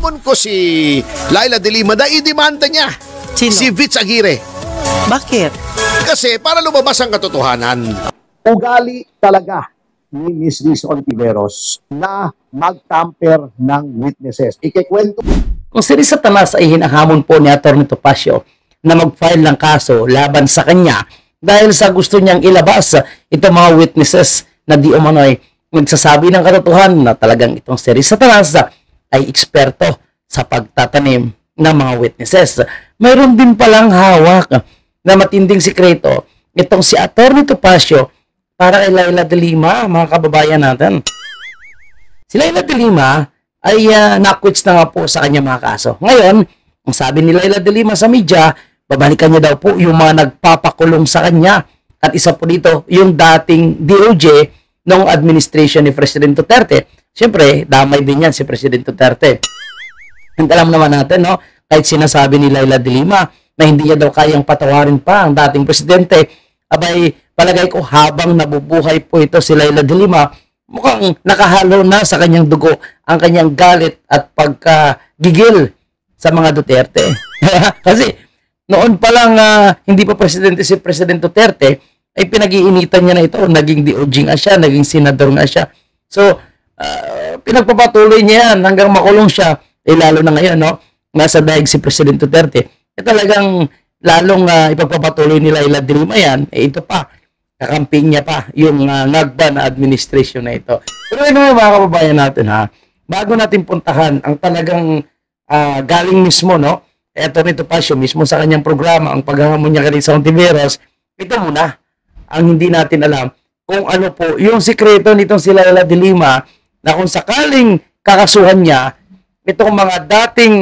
Hinahamon ko si Laila de Lima na idemanda niya Sino? si Vitz Aguirre. Bakit? Kasi para lumabas ang katotohanan. Ugali talaga ni Ms. Riz Ontiveros na mag-tamper ng witnesses. Ikikwento Kung si Riz Satanas ay hinahamon po ni Atty. Topacio na mag-file ng kaso laban sa kanya dahil sa gusto niyang ilabas itong mga witnesses na di umano'y nagsasabi ng katotohanan na talagang itong si Riz Satanas ay eksperto sa pagtatanim ng mga witnesses. Mayroon din palang hawak na matinding sikreto itong si Atty. Topacio para kay Laila de Lima, mga kababayan natin. Si Laila de Lima ay nakwits na nga po sa kanya mga kaso. Ngayon, ang sabi ni Laila de Lima sa media, babalikan niya daw po yung mga nagpapakulong sa kanya. At isa po dito, yung dating DOJ ng administration ni President Duterte. Siyempre, damay din yan si President Duterte. And alam naman natin, no, kahit sinasabi ni Laila de Lima na hindi niya daw kayang patawarin pa ang dating presidente, abay, palagay ko habang nabubuhay po ito si Laila de Lima, mukhang nakahalo na sa kanyang dugo ang kanyang galit at pagkagigil sa mga Duterte. Kasi noon pa lang hindi pa presidente si President Duterte, ay pinag-iinitan niya na ito. Naging DOJ nga siya, naging senador nga siya. So, pinagpapatuloy niya yan hanggang makulong siya. Lalo na ngayon, no? Nasa daig si President Duterte. Talagang lalong ipagpapatuloy ni Laila de Lima yan. Ito pa, kakamping niya pa yung nagba na administration na ito. Pero ano mga kababayan natin, ha? Bago natin puntahan ang talagang galing mismo, no? Ito nito pa siya mismo sa kanyang programa, ang paghahamon niya kay Riz Ontiveros. Ito muna, ang hindi natin alam kung ano po yung sikreto nitong si Laila de Lima na kung sakaling kakasuhan niya itong mga dating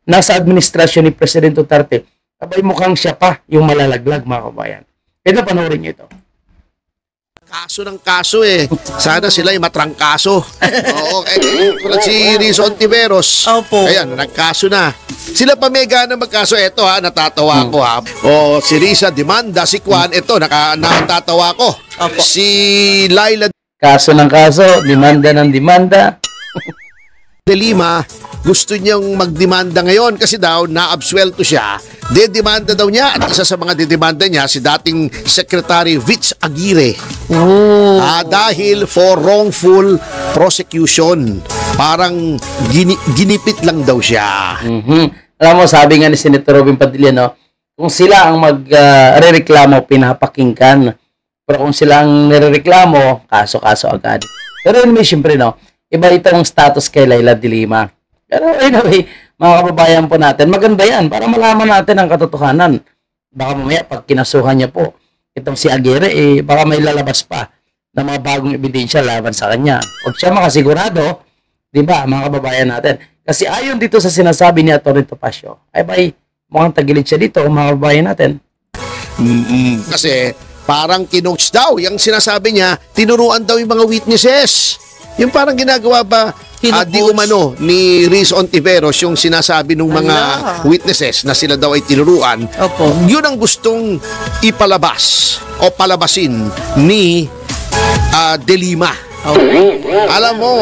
nasa administrasyon ni President Duterte, abay mukhang siya pa yung malalaglag mga kabayan. Ito, panoorin niyo ito. Kaso ng kaso eh. Sana sila ay matrangkaso. Oo, si Riz Ontiveros. Opo. Ayan, nagkaso na. Sila pa mega na magkaso. Ito ha, natatawa ko ha. O si Riza demanda, si Juan, ito, natatawa ko. Opo. Si Laila Kaso ng kaso, demanda ng demanda. de Lima, gusto niyang magdemanda ngayon kasi daw naabsuelto siya. Dedemanda daw niya at isa sa mga dedemanda niya si dating Secretary Vitz Aguirre. Dahil for wrongful prosecution. Parang ginipit lang daw siya. Alam mo, sabi nga ni Senator Robin Padilla, no, kung sila ang magrereklamo, pinapakinggan. Pero kung sila ang nirereklamo, kaso-kaso agad. Pero anyway, siyempre, no, iba itong status kay Laila de Lima. Pero anyway, mga kababayan po natin, maganda yan para malaman natin ang katotohanan. Baka mamaya, pag kinasuhan niya po, itong si Aguirre, baka may lalabas pa ng mga bagong ebidensya laban sa kanya. Huwag siya makasigurado, di ba, mga kababayan natin. Kasi ayon dito sa sinasabi ni Atty. Topacio, ay bay, mukhang tagilid siya dito, mga kababayan natin. Kasi parang kinoach daw, yung sinasabi niya, tinuruan daw yung mga witnesses. Yung parang ginagawa ba di umano ni Riz Ontiveros yung sinasabi ng mga witnesses na sila daw ay tinuruan. Opo. Yun ang gustong ipalabas o palabasin ni de Lima. Alam mo,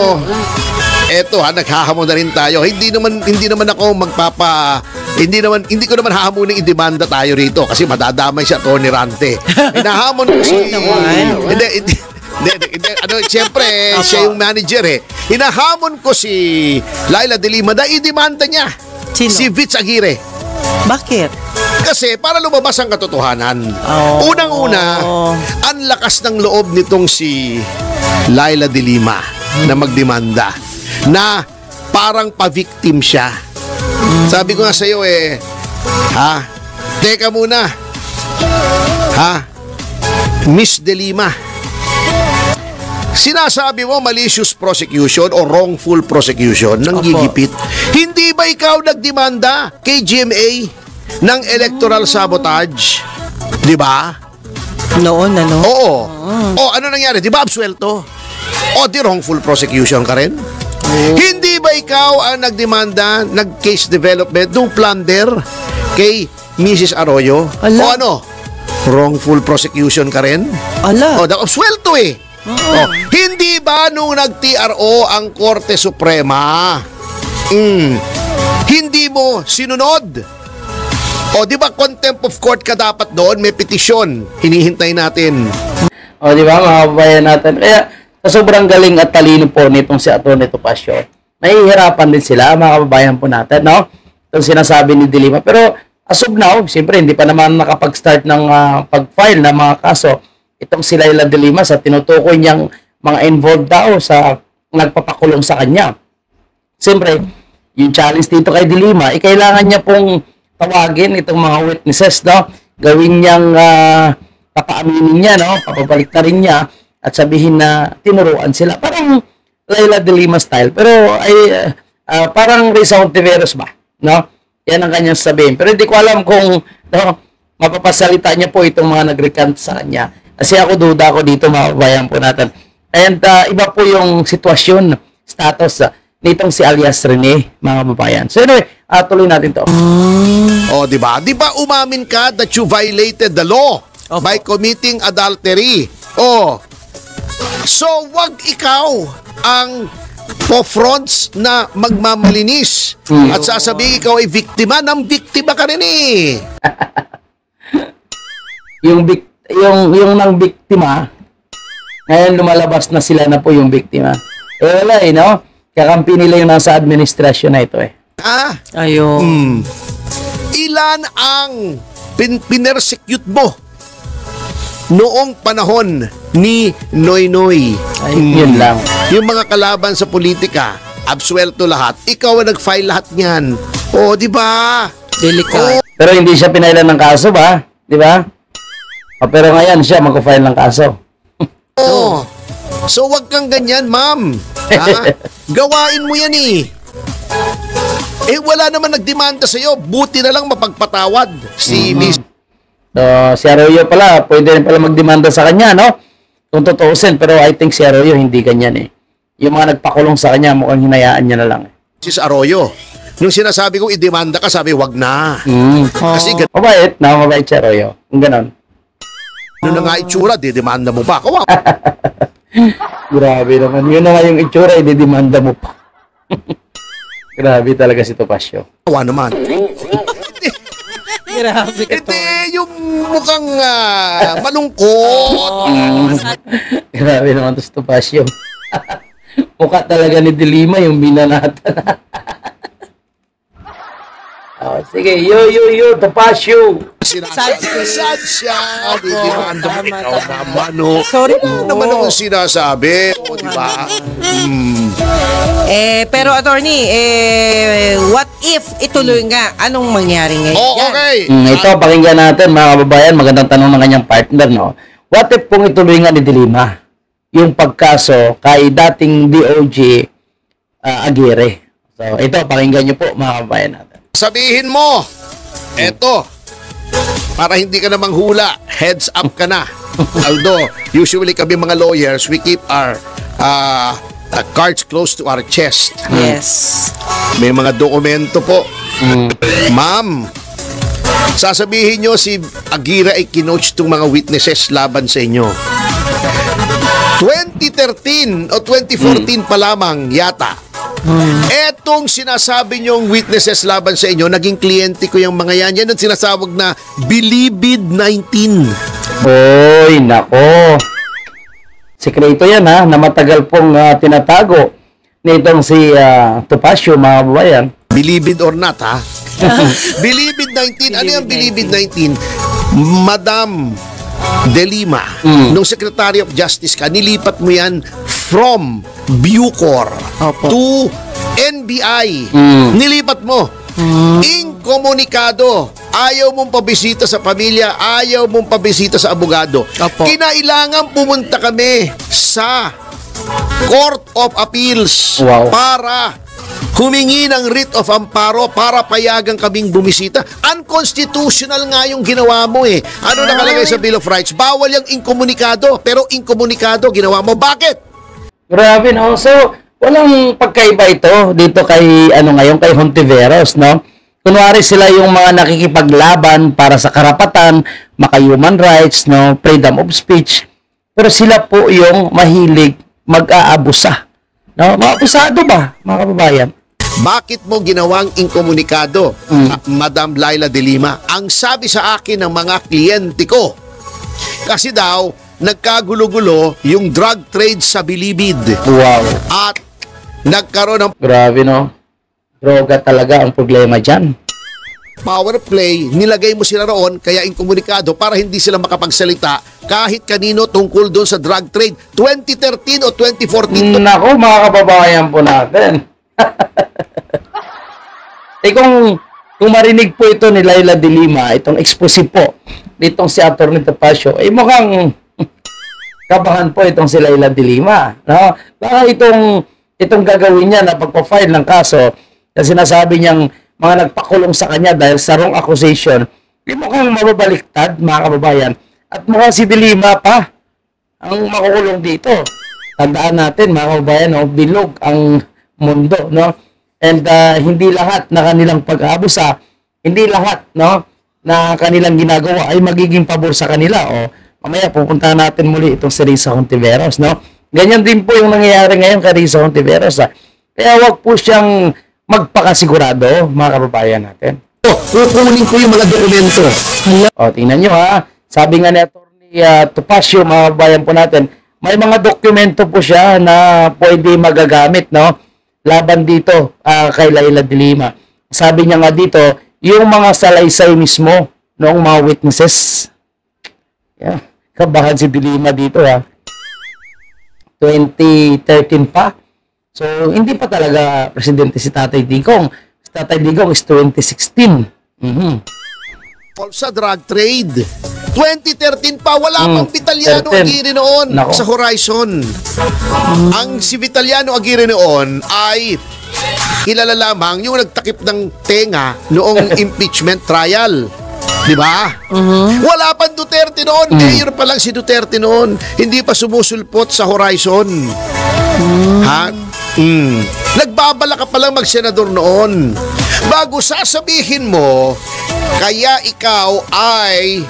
eto naghahamon na rin tayo. Hindi naman ako hindi ko naman hahamunin idemanda tayo rito kasi madadamay siya Tony Rante. Hinahamon ko si siyempre, siya yung manager eh. Hinahamon ko si Laila de Lima na idemanda niya si Vitz Aguirre. Bakit? Kasi para lumabas ang katotohanan. Unang-una, ang lakas ng loob nitong si Laila de Lima na magdemanda na parang pa-victim siya. Sabi ko nga sa iyo teka muna. Miss de Lima, sinasabi mo malicious prosecution o wrongful prosecution ng gigipit. Hindi ba ikaw nagdemanda kay GMA ng electoral sabotage? Di ba? Noon, ano? Oo. Ano nangyari? Di ba absuelto? O di wrongful prosecution ka rin? Hindi ba ikaw ang nagdemanda, nag-case development ng plunder kay Mrs. Arroyo? Ala. O ano? Wrongful prosecution ka rin? Ala. O, absuelto eh. Hindi ba nung nag-TRO ang Korte Suprema Hindi mo sinunod. O, di ba contempt of court ka dapat doon? May petisyon. Hinihintay natin. O, di ba, mga kababayan natin? Kaya, sa sobrang galing at talino po nitong si Atty. Topacio, nahihirapan din sila, mga kababayan po natin, no? Itong sinasabi ni De Lima. Pero, as of now, siyempre, hindi pa naman nakapag-start ng pag-file ng mga kaso. Itong si Leila De Lima sa tinutukoy niyang mga involved daw sa nagpapakulong sa kanya. Siyempre, yung challenge dito kay De Lima, kailangan niya pong tawagin itong mga witnesses, no? Gawin niyang papaaminin niya, no? Papabalik na rin niya at sabihin na tinuruan sila. Parang Leila De Lima style. Pero ay parang Risa Hontiveros ba? No? Yan ang kanyang sabihin. Pero hindi ko alam kung mapapasalita niya po itong mga nag-recant sa kanya. Kasi ako duda ko dito, mga kabayan po natin. And iba po yung sitwasyon, status nitong si alias Rene, mga kababayan. So anyway, tuloy natin to. O, di ba? Di ba umamin ka that you violated the law by committing adultery? O, so wag ikaw ang po-fronts na magmamalinis at sasabihin ikaw ay biktima ng biktima ka rin eh. yung nang biktima, ngayon lumalabas na sila na po yung biktima. Wala no? Kakampi nila yung nasa administrasyon na ito eh. Ayun. Ilan ang pinersecute mo noong panahon ni Noy Noy? Yun lang. Yung mga kalaban sa politika, absuelto lahat. Ikaw ang nag-file lahat niyan. O, di ba? Delikado. Pero hindi siya pinailan ng kaso ba? Di ba? Pero ngayon siya mag-file ng kaso. Oo. So, wag kang ganyan, ma'am. Gawain mo yan eh. Wala naman nagdemanda sa'yo. Buti na lang mapagpatawad si Miss. So, si Arroyo pala, pwede rin pala magdemanda sa kanya, no? Kung tutuusin, pero I think si Arroyo hindi ganyan eh. Yung mga nagpakulong sa kanya, mukhang hinayaan niya na lang eh. Sis Arroyo, nung sinasabi ko idemanda ka, sabi wag na. Kasi Mabait si Arroyo. Yung ganon. ano na nga itsura, didemanda mo pa. Kawa. Grabe naman. Yun na nga yung itsura, ididemanda mo pa. Grabe talaga si Topacio. Kawa naman. Grabe ka to. Hindi, yung mukhang malungkot. Grabe naman to si Topacio. Mukha talaga ni De Lima yung binanatan. Sige, yo, Topacio. Sinasabi, sad siya. Didemanda mo. Ikaw naman, no? Sorry Ano naman akong sinasabi? O, di ba? Pero attorney, what if ituloy nga? Anong mangyari ngayon? Oh, okay. Ito, pakinggan natin mga kababayan. Magandang tanong ng kanyang partner, no? What if kung ituloy nga ni De Lima yung pagkaso kay dating DOJ Aguirre? So, ito, pakinggan niyo po mga kababayan natin. Sabihin mo, eto, para hindi ka na manghula, heads up ka na. Although, usually kami mga lawyers, we keep our cards close to our chest. Yes. May mga dokumento po. Ma'am, sasabihin nyo si Aguirre ay kinoach itong mga witnesses laban sa inyo. 2013 o 2014 pa lamang yata. Etong sinasabi nyong witnesses laban sa inyo, naging kliyente ko yung mga yan. Yan ang sinasawag na Bilibid 19. Oy, nako. Sekreto yan ha, na matagal pong tinatago nitong si Topacio, mga kababayan. Bilibid or not ha? Bilibid 19. Ano yung Bilibid 19? Madam De Lima, nung Secretary of Justice ka, nilipat mo yan from Bucor to NBI. Nilipat mo. Inkomunikado. Ayaw mong pabisita sa pamilya, ayaw mong pabisita sa abogado. Kinailangan pumunta kami sa Court of Appeals para humingi ng writ of amparo para payagan kaming bumisita. Unconstitutional nga yung ginawa mo eh. Ano nakalagay sa Bill of Rights? Bawal yung inkomunikado, pero inkomunikado ginawa mo. Bakit? Grabe, no? So, walang pagkaiba ito dito kay, ngayon, kay Hontiveros, no? Kunwari sila yung mga nakikipaglaban para sa karapatan, maka-human rights, no? Freedom of speech. Pero sila po yung mahilig mag-aabusa. No? Mga abusado ba, mga kababayan? Bakit mo ginawang inkomunikado, Madam Laila de Lima? Ang sabi sa akin ng mga kliyente ko, kasi daw, nagkagulo-gulo yung drug trade sa Bilibid. Wow. At nagkaroon ng Grabe, no? Droga talaga ang problema dyan. power play, nilagay mo sila roon, kaya inkomunikado para hindi sila makapagsalita kahit kanino tungkol doon sa drug trade. 2013 o 2014 to. Nako, mga kababayan po natin. Kung marinig po ito ni Laila de Lima, itong expose po nitong si Atty. Topacio, mukhang kabahan po itong si Laila de Lima. No? Baka itong gagawin niya na pagpa-file ng kaso na sinasabi niyang mga nagpakulong sa kanya dahil sa wrong accusation, mukhang mababaliktad, mga kababayan. At mukhang si de Lima pa ang makukulong dito. Tandaan natin, mga kababayan, no? Bilog ang mundo, no? And hindi lahat na kanilang pag-aabusa, hindi lahat, no, na kanilang ginagawa ay magiging pabor sa kanila. O mamaya pupuntahan natin muli itong si Risa Hontiveros, no? Ganyan din po yung nangyayari ngayon kay Risa Hontiveros. Kaya wag po siyang magpakasigurado, mga kababayan natin. Kukunin ko yung mga dokumento. O, tingnan nyo ha. Sabi nga ni Atty. Topacio, mga kababayan po natin, may mga dokumento po siya na pwede magagamit, no? Laban dito kay Laila de Lima. Sabi niya nga dito, yung mga salaysay mismo ng mga witnesses. Yeah. Kabahan si de Lima dito ha. 2013 pa. So, hindi pa talaga presidente si Tatay Digong. Si Tatay Digong is 2016. Sa drug trade. 2013 pa, wala pang Vitaliano 13. Aguirre noon Nako. sa Horizon. Ang si Vitaliano Aguirre noon ay kilala lamang yung nagtakip ng tenga noong impeachment trial. Di ba? Wala pang Duterte noon. Mayor pa lang si Duterte noon. Hindi pa sumusulpot sa Horizon. Ha? Nagbabala ka palang mag-senador noon. Bago sasabihin mo, kaya ikaw ay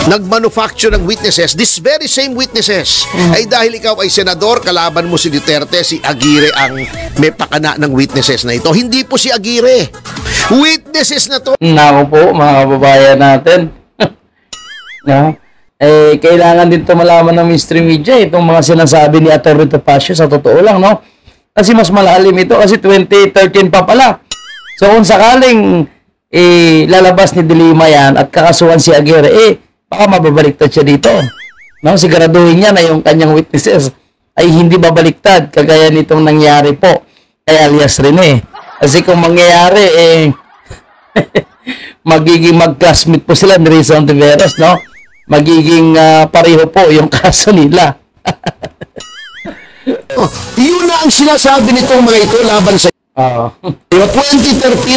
nag-manufacture ng witnesses, this very same witnesses, ay dahil ikaw ay senador, kalaban mo si Duterte, si Aguirre ang may pakana ng witnesses na ito. Hindi po si Aguirre. Witnesses na to. Nako po, mga kababayan natin. No? Kailangan din ito malaman ng mainstream media, itong mga sinasabi ni Atty. Topacio, sa totoo lang, no? Kasi mas malalim ito, kasi 2013 pa pala. So, kung sakaling lalabas ni de Lima yan at kakasuhan si Aguirre, baka mababaliktad siya dito. No? Siguraduhin niya na yung kanyang witnesses ay hindi babaliktad, kagaya nitong nangyari po kay alias Rene. Kasi kung mangyayari, magiging mag-classmate po sila ni Risa Hontiveros, no? Magiging pareho po yung kaso nila. Yun na ang sinasabi nitong mga ito laban sa 2013,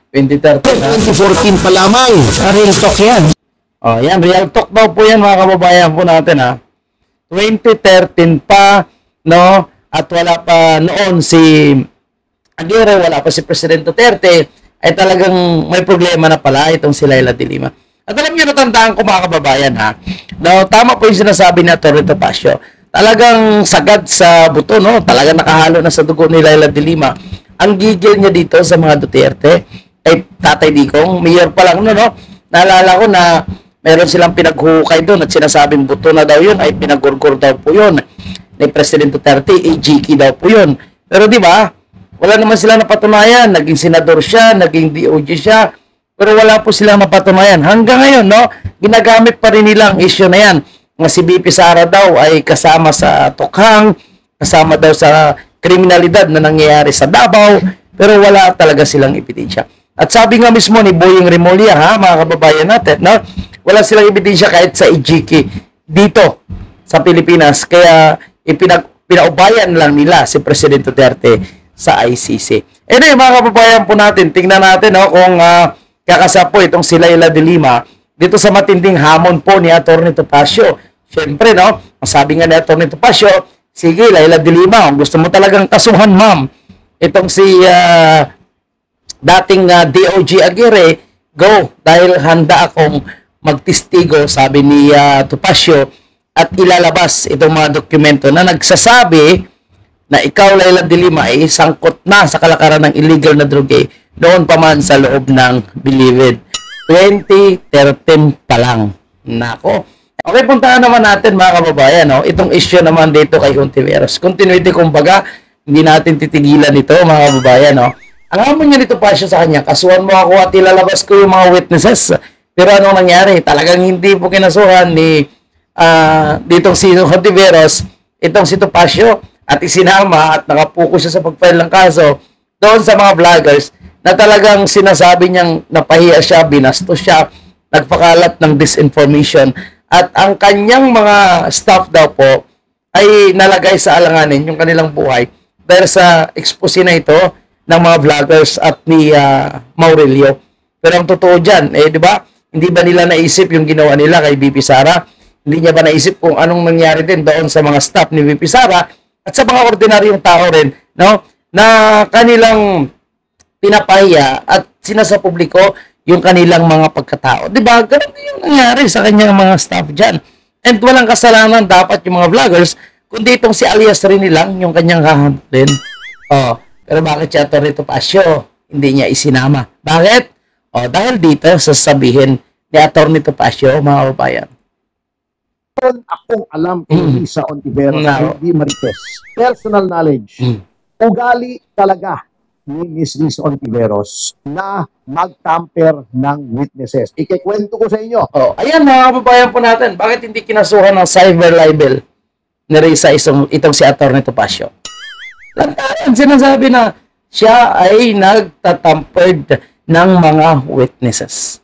2013. 2014 pa lamang. Real talk yan. Yan, real talk daw po yan, mga kababayan po natin, ha. 2013 pa, no? At wala pa noon si Aguirre, wala pa si President Duterte, ay talagang may problema na pala itong si Laila de Lima. At alam niyo, natandaan ko, mga kababayan, ha. No, tama po yung sinasabi ni Atty. Topacio. Talagang sagad sa buto, no? Talagang nakahalo na sa dugo ni Laila de Lima. Ang gigil niya dito sa mga Duterte ay Tatay Digong, mayor pa lang, no? Naalala ko na meron silang pinaghukay doon at sinasabing buto na daw yun, ay pinagurgur daw po yun ni President Duterte, Jiki daw po yun. Pero di ba, wala naman sila napatunayan. Naging senador siya, naging DOJ siya, pero wala po silang napatunayan. Hanggang ngayon, no, ginagamit pa rin nila ang issue na yan. Nga si BP Sara daw ay kasama sa tukhang, kasama daw sa kriminalidad na nangyayari sa Davao, pero wala talaga silang ebidensya. At sabi nga mismo ni Boying Remulla, ha, mga kababayan natin, no, wala silang ebidensya kahit sa Ijiki dito sa Pilipinas. Kaya pinaubayan lang nila si President Duterte sa ICC. Anyway, mga kababayan po natin, tingnan natin, no, kung kakasapo itong si Laila de Lima dito sa matinding hamon po ni Atty. Topacio. Siyempre, no, ang sabi nga ni Atty. Topacio, sige, Laila de Lima, kung gusto mo talagang kasuhan, ma'am, itong si dating DOJ Aguirre, go, dahil handa akong magtistigo, sabi ni Topacio, at ilalabas itong mga dokumento na nagsasabi na ikaw, Laila de Lima, ay sangkot na sa kalakaran ng illegal na droge doon pa man sa loob ng Believe It. 2013 pa lang. Nako. Okay, puntahan naman natin mga kababayan, no? Itong issue naman dito kay Ontiveros. Continuity, kumbaga, hindi natin titigilan ito mga kababayan, no? Ang hamon niya dito pa siya sa kanya, kasuhan mo ako at ilalabas ko yung mga witnesses. Pero anong nangyari? Talagang hindi po kinasuhan ni ditong si Ontiveros, itong si Topacio, at isinama at nakapokus siya sa pag-file ng kaso doon sa mga vloggers na talagang sinasabi niyang napahiya siya, binastos siya, nagpakalat ng disinformation, at ang kanyang mga staff daw po ay nalagay sa alanganin yung kanilang buhay dahil sa expose na ito ng mga vloggers at ni Maurelio. Pero ang totoo dyan, di ba? Hindi ba nila naisip yung ginawa nila kay VP Sara? Hindi niya ba naisip kung anong nangyari din doon sa mga staff ni VP Sara at sa mga ordinaryong tao rin, no? Na kanilang pinapahiya at sinasa publiko yung kanilang mga pagkatao. Di ba? Ganun din yung nangyari sa kanyang mga staff dyan. And walang kasalanan dapat yung mga vloggers, kundi itong si alias rin nilang yung kanyang hahantin. Pero bakit siya Atty. Topacio hindi niya isinama? Bakit? Dahil dito sasabihin ni Atty. Topacio, mga kababayan. Meron akong alam kay Risa Ontiveros na hindi marites. Personal knowledge. Ugali talaga ni Miss Risa Ontiveros na mag-tamper ng witnesses. Ikikwento ko sa inyo. Ayan mga kababayan po natin, bakit hindi kinasuhan ng cyber libel ni Risa itong si Atty. Topacio? Lantaran, sinasabi na siya ay nagtatampered ng mga witnesses.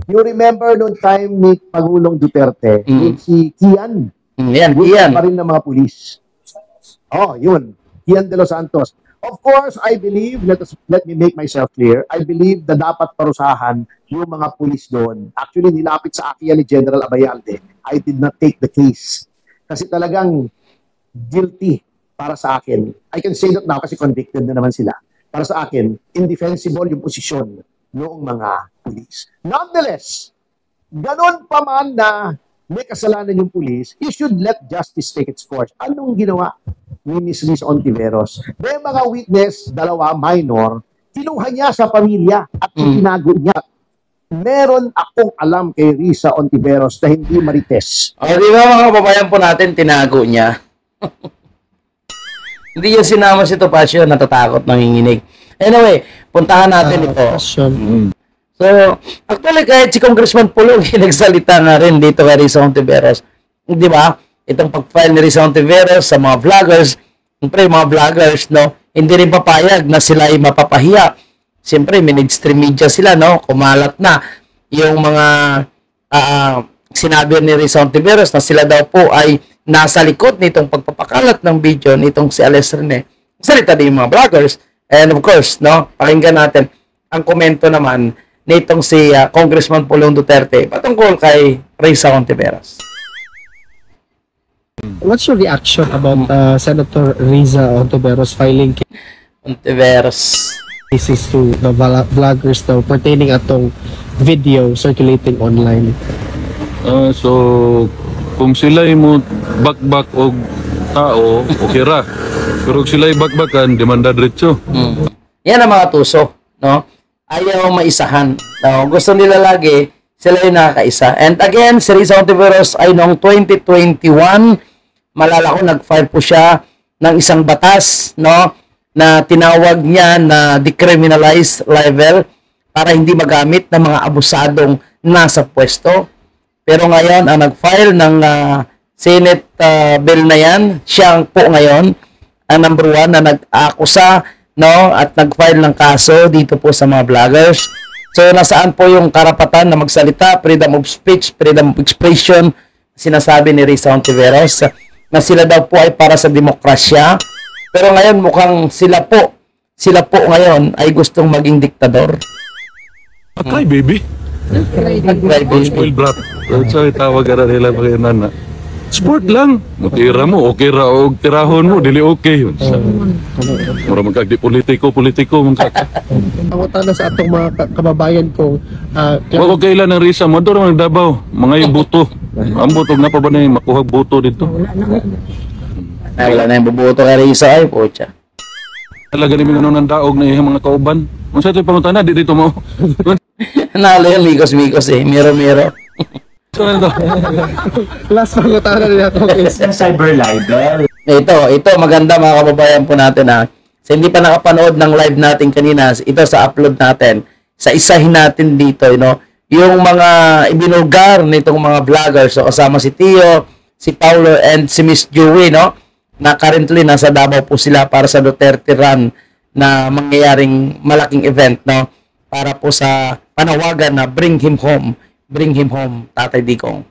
You remember noong time ni Pangulong Duterte, si Kian. Yan, Kian. Pa rin ng mga pulis. Yun. Kian de los Santos. Of course, I believe, let me make myself clear, I believe na dapat parusahan yung mga pulis doon. Actually, nilapit sa akin ni General Abayalde. I did not take the case. Kasi talagang guilty para sa akin. I can say that now kasi convicted na naman sila. Para sa akin, indefensible yung posisyon noong mga pulis. Nonetheless, ganun pa man na may kasalanan yung pulis, he should let justice take its course. Anong ginawa ni Ms. Risa Ontiveros? May mga witness, dalawa, minor, kinuha niya sa pamilya at itinago niya. Meron akong alam kay Risa Ontiveros na hindi marites. Di ba mga kababayan po natin, tinago niya? Hindi yung sinama si Topacio, natatakot, nanginginig. Anyway, puntahan natin ito. So, actually, kahit si Congressman Pulong, nagsalita na rin dito kay Risa Ontiveros. Di ba? Itong pag-file ni Risa Ontiveros sa mga vloggers, siyempre, mga vloggers, no, hindi rin papayag na sila ay mapapahiya. Siyempre, mainstream media sila, no, kumalat na yung mga sinabi ni Risa Ontiveros na sila daw po ay nasa likod nitong pagpapakalat ng video nitong si Alias Rene. Salita din yung mga vloggers. And of course, no, pakinggan natin ang komento naman nitong si Congressman Pulong Duterte patungkol kay Risa Ontiveros. What's your reaction about Senator Risa Ontiveros filing cases to the vloggers daw pertaining atong video circulating online? So, kung sila mo bakbak o tao, okay ra. Pero kung sila bakbakan, demanda diretso. Yan ang mga tuso, no? Ayaw maisahan. No? Gusto nila lagi, sila yung nakakaisa. And again, si Risa Ontiveros ay noong 2021, malala ko, nag-file po siya ng isang batas, no? Na tinawag niya na decriminalized level para hindi magamit ng mga abusadong nasa pwesto. Pero ngayon, ang nag-file ng Senate bill na yan, siya po ngayon ang number 1 na nag-akusa, no, at nag-file ng kaso dito po sa mga vloggers. So, nasaan po yung karapatan na magsalita, freedom of speech, freedom of expression, sinasabi ni Risa Ontiveros, na sila daw po ay para sa demokrasya. Pero ngayon, mukhang sila po ngayon ay gustong maging diktador. Cry baby. Spoil brat. So, itawag ka na nila mga nana. Sport lang. Matira mo, okay ra o tirahon mo, dili okay. Mura magkagdi politiko. Ang utana sa atong mga kababayan ko. Wag kailan ng Risa mo, doon ang Davao. Mga yung buto. Ang buto na pa ba na yung makuhag buto dito? Wala na yung bubuto kay Risa ay, pocha. Talaga ni mga ng daog na yung mga kauban. Kung sa ito'y pangutan na, dito mo. Nalo yung migos-migos eh, miro-miro. So, ano to? Last pangutana nila to. Ng cyber libel. Ito maganda mga kababayan po natin ha. Sa hindi pa nakapanood ng live natin kanina, ito sa upload natin, sa isahin natin dito, yung mga ibinulgar nitong mga vloggers, so kasama si Tio, si Paulo, and si Miss Joey, na currently nasa Davao po sila para sa Duterte Run na mangyayaring malaking event, para po sa panawagan na bring him home, Tatay Digong.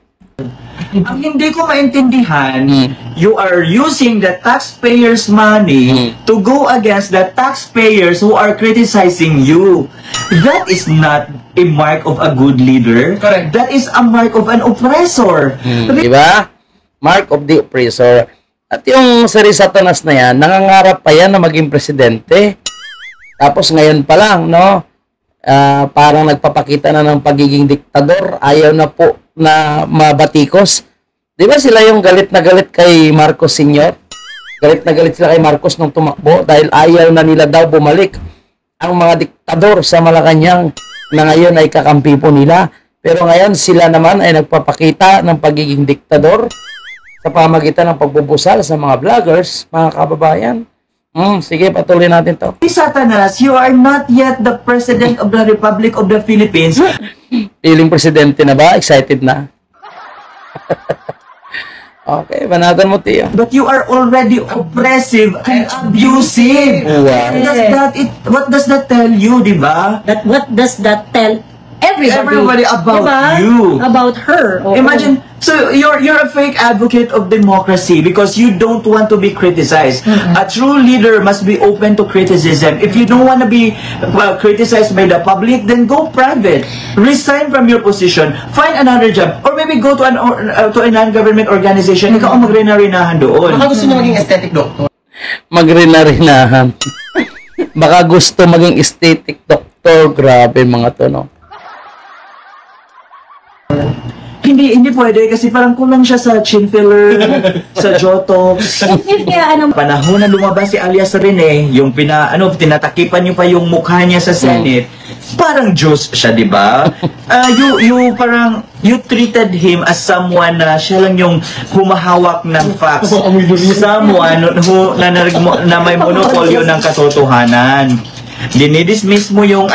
Ang hindi ko maintindihan, you are using the taxpayers' money to go against the taxpayers who are criticizing you. That is not a mark of a good leader. Correct. That is a mark of an oppressor. Diba? Mark of the oppressor. At yung si Satanas na yan, nangangarap pa yan na maging presidente. Tapos ngayon pa lang, parang nagpapakita na ng pagiging diktador. Ayaw na po na mabatikos. Di ba sila yung galit na galit kay Marcos Sr.? Galit na galit sila kay Marcos nung tumakbo dahil ayaw na nila daw bumalik ang mga diktador sa Malacanang na ngayon ay kakampi po nila. Pero ngayon sila naman ay nagpapakita ng pagiging diktador sa pamagitan ng pagbubusal sa mga vloggers, mga kababayan. Sige, patuloy natin to. Satanas, you are not yet the President of the Republic of the Philippines. Piling presidente na ba? Excited na? Okay, banatan mo, Tio. But you are already oppressive and abusive. Wow. What does that tell you, di ba? What does that tell Everybody about diba? you. About her. Oo. Imagine, so you're a fake advocate of democracy because you don't want to be criticized. A true leader must be open to criticism. If you don't want to be criticized by the public, then go private. Resign from your position. Find another job. Or maybe go to a non-government organization. Ikaw ang magrina-rinahan doon. Baka gusto niya maging aesthetic doctor. Magrina-rinahan. Baka gusto maging aesthetic doctor. Grabe mga to, Hindi pwede kasi parang kulang siya sa chin filler, sa Jotox. Panahon na lumabas si alias Rene, yung tinatakipan niyo pa yung mukha niya sa Senate, parang Diyos siya, di ba? You treated him as someone na siya lang yung humahawak ng facts. Someone na may monopolyo ng katotohanan. Dinidismiss mo yung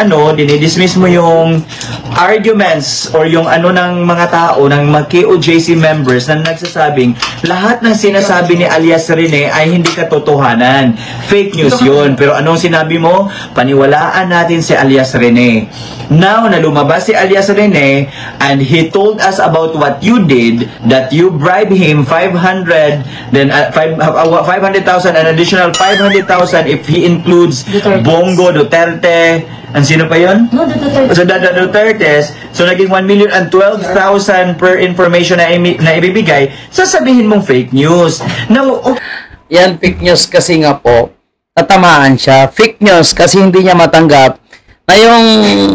arguments or yung ng mga tao, ng mga KOJC members na nagsasabing lahat ng sinasabi ni alias Rene ay hindi katotohanan. Fake news yun. Pero anong sinabi mo? Paniwalaan natin si alias Rene. Now, na lumabas si alias Rene and he told us about what you did, that you bribed him 500, then 500,000, an additional 500,000 if he includes Bongo, Duterte, and sino pa yun? No, Duterte. So, Dutertes, so naging 1,012,000 per information na ibibigay, sasabihin mong fake news. Now, Yan, fake news kasi nga po, tatamaan siya. Fake news kasi hindi niya matanggap na yung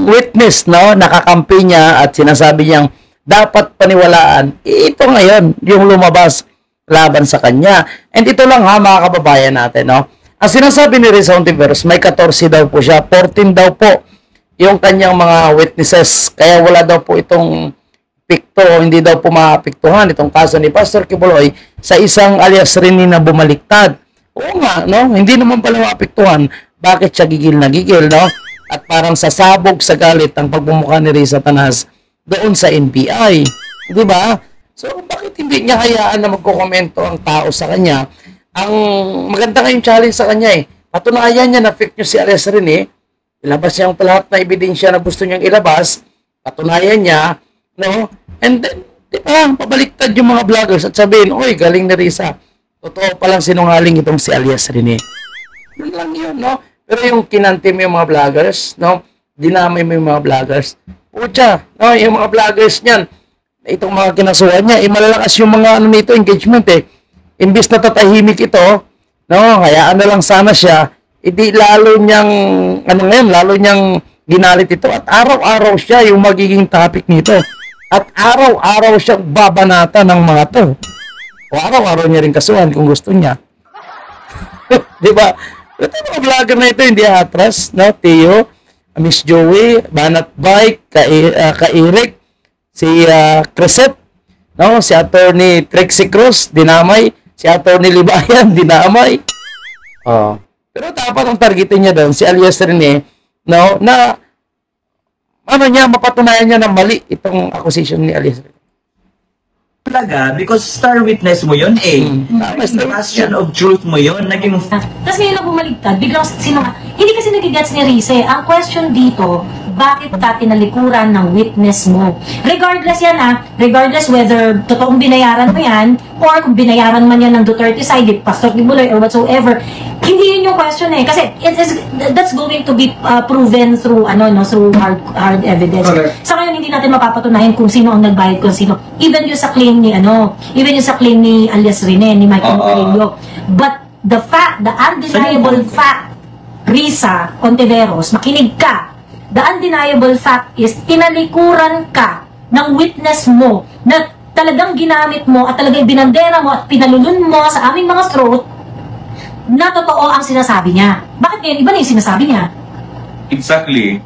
witness, nakakampi niya at sinasabi niyang dapat paniwalaan. Ito ngayon, yung lumabas laban sa kanya. And ito lang mga kababayan natin, Ang sinasabi ni Risa Hontiveros, may 14 daw po siya, 14 daw po yung kanyang mga witnesses. Kaya wala daw po itong pikto, hindi daw po maapiktuhan itong kaso ni Pastor Kibuloy sa isang alias Rene na bumaliktad. Oo nga, hindi naman pala maapiktuhan. Bakit siya gigil na gigil, At parang sasabog sa galit ang pagbumukha ni Risa Tanas doon sa NBI. Di ba? So, bakit hindi niya hayaan na magkokomento ang tao sa kanya? Ang maganda ngayong challenge sa kanya patunayan niya na fake news si alias Rene, ilabas niya ang lahat na ebidensya na gusto niyang ilabas, patunayan niya, and then, di ba, pabaliktad yung mga vloggers at sabihin, oy, galing ni Risa, totoo palang sinungaling itong si alias Rene. Yun lang yun, Pero yung kinanti mo yung mga vloggers, dinamay mo yung mga vloggers, pucha, yung mga vloggers niyan, itong mga kinasuhan niya, malalakas yung mga nito, engagement Imbis na tatahimik ito, hayaan na lang sana siya, lalo niyang ginalit ito at araw-araw siya yung magiging topic nito. At araw-araw siyang babanata ng mga to. O araw-araw niya rin kasuhan kung gusto niya. Di ba? Ito yung mga vlogger na ito, hindi atras, no? Tio, Miss Joey, Banat Bike, Ka-Eric, si Crescent, no? Si Attorney Trixie Cruz, dinamay. Si Attorney Libayan, dinamay. Oh. Pero dapat ang targetin niya doon, si Alias Rene, no? Na, ano niya, mapatunayan niya na mali itong accusation ni Alias Rene. Talaga, because star witness mo yun eh. Bastion of truth mo yun. Naging Tapos ngayon na bumaligtad, biglang hindi kasi nagigets ni Rize. Ang question dito, bakit ka tinalikuran ng witness mo? Regardless yan regardless whether totoong binayaran mo yan, or kung binayaran man yan ng Duterte side, Pastor Kibuloy, or whatsoever, hindi yun yung question eh. Kasi that's going to be proven through through hard evidence. Okay. Sa ngayon, hindi natin mapapatunayan kung sino ang nagbayad, kung sino. Even yung sa claim ni Alias Rene, ni Michael Murillo. But the undeniable fact, Risa Ontiveros, makinig ka. The undeniable fact is, tinalikuran ka ng witness mo na talagang ginamit mo at talagang binandera mo at pinalulun mo sa aming mga throat na totoo ang sinasabi niya. Bakit ngayon iba na yung sinasabi niya? exactly.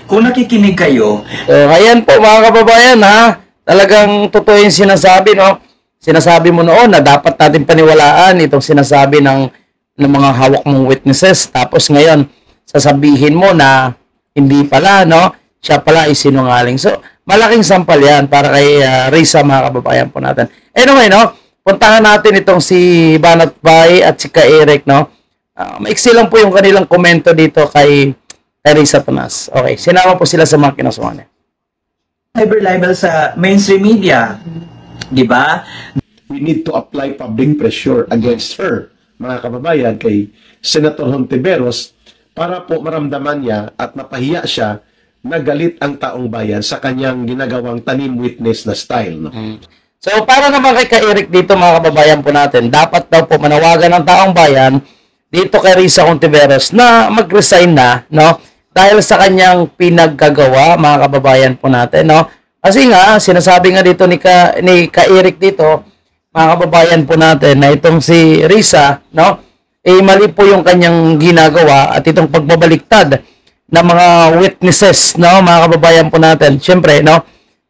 Kung nakikinig kayo, ayan po mga kababayan ha, talagang totoo yung sinasabi, no? Sinasabi mo noon na dapat natin paniwalaan itong sinasabi ng mga hawak mong witnesses, tapos ngayon sasabihin mo na hindi pala, no? Siya pala ay sinungaling. So, malaking sampal yan para kay Risa, mga kababayan po natin. Anyway, no? Puntahan natin itong si Banat Bay at si Ka-Eric, no? Maiksi lang po yung kanilang komento dito kay Risa Tonas. Okay, sinama po sila sa mga kinasuhan. cyber-libel sa mainstream media. Di ba? We need to apply public pressure against her, mga kababayan, kay Senator Hontiveros, para po maramdaman niya at mapahiya siya na galit ang taong bayan sa kanyang ginagawang tanim witness na style. No? So, para naman kay Ka-Eric dito, mga kababayan po natin, dapat daw po manawagan ng taong bayan dito kay Risa Hontiveros na mag-resign na, no? Dahil sa kanyang pinaggagawa, mga kababayan po natin, no? Kasi nga, sinasabi nga dito ni Ka-Eric dito, mga kababayan po natin, na itong si Risa, no? Mali po yung kanyang ginagawa at itong pagbabaliktad ng mga witnesses, no, mga kababayan po natin. Siyempre, no,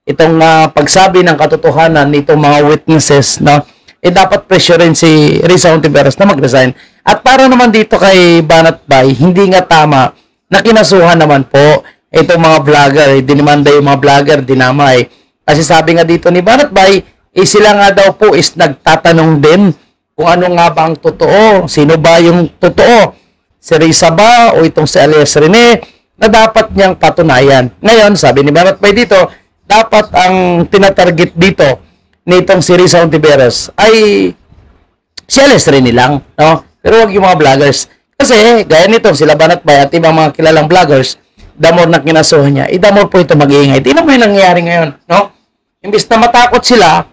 itong pagsabi ng katotohanan nitong mga witnesses, no, dapat pressurein si Risa Hontiveros na mag-resign. At para naman dito kay Banat Bay, hindi nga tama na kinasuhan naman po itong mga vlogger, dinimanda yung mga vlogger, dinamay. Kasi sabi nga dito ni Banat Bay, sila nga daw po is nagtatanong din kung ano nga ba ang totoo, sino ba yung totoo, si Risa ba o itong si Alias Rene, na dapat niyang patunayan. Ngayon, sabi ni Banat Bay dito, dapat ang tinatarget dito nitong si Risa Hontiveros ay si Alias Rene lang, no? Pero wag yung mga vloggers. Kasi, gaya nito, sila Banat Bay at ibang mga kilalang vloggers, the more na kinasuhan niya, the more po ito mag-iingay. Tingnan mo yung nangyayari ngayon, no? Imbis na matakot sila,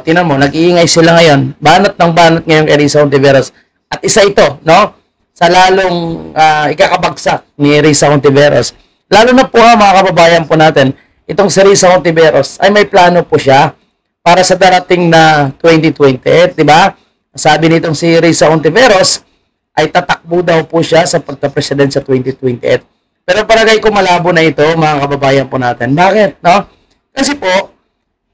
tingnan mo, nag-iingay sila ngayon. Banat ng banat ngayon kay Risa Hontiveros. At isa ito, no? Sa lalong ikakabagsak ni Risa Hontiveros. Lalo na po mga kababayan po natin, itong si Risa Hontiveros ay may plano po siya para sa darating na 2028, di ba? Sabi nitong si Risa Hontiveros ay tatakbo daw po siya sa pagka-president sa 2028. Pero palagay ko malabo na ito, mga kababayan po natin. Bakit, no? Kasi po,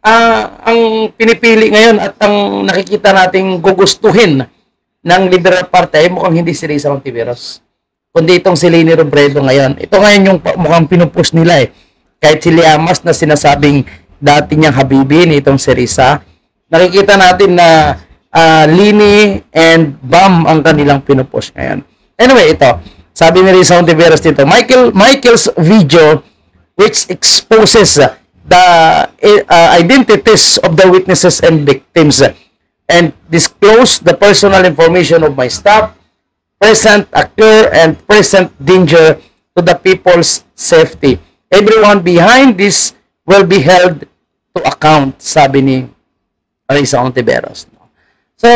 ang pinipili ngayon at ang nakikita nating gugustuhin ng Liberal Party ay mukhang hindi si Risa Hontiveros, kundi itong si Leni Robredo ngayon. Ito ngayon yung mukhang pinupush nila eh. Kahit si Liamas na sinasabing dati niyang habibi ni itong si Risa, nakikita natin na Leni and Bam ang kanilang pinupush ngayon. Anyway, ito. Sabi ni Risa Hontiveros dito, Michael's video which exposes the identities of the witnesses and victims and disclose the personal information of my staff present a clear and present danger to the people's safety. Everyone behind this will be held to account, sabi ni Risa Hontiveros. So,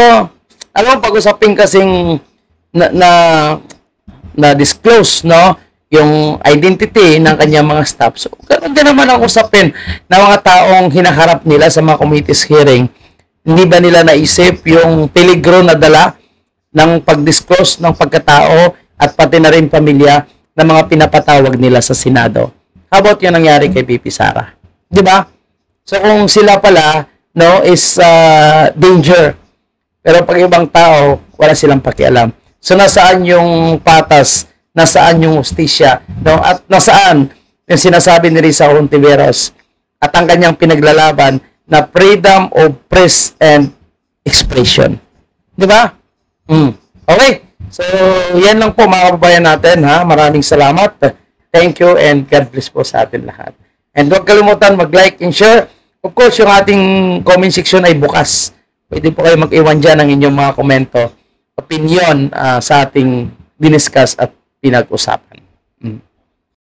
alam mo, pag-usapin kasing na disclose, no, yung identity ng kanyang mga staff. So, ganoon din naman ang usapin ng mga taong hinaharap nila sa mga committees hearing. Hindi ba nila naisip yung peligro na dala ng pag-disclose ng pagkatao at pati na rin pamilya ng mga pinapatawag nila sa Senado. How about yung nangyari kay VP Sara? Di ba? So kung sila pala, no, is danger. Pero pag ibang tao, wala silang pakialam. So nasaan yung patas? Nasaan yung hustisya? No? At nasaan yung sinasabi ni Risa Hontiveros at ang kanyang pinaglalaban na freedom of press and expression. Di ba? Okay. So, yan lang po mga kababayan natin, ha. Maraming salamat. Thank you and God bless po sa atin lahat. And huwag kalimutan mag-like and share. Of course, yung ating comment section ay bukas. Pwede po kayo mag-iwan dyan ng inyong mga komento, opinion sa ating diniscuss at pinag-usap.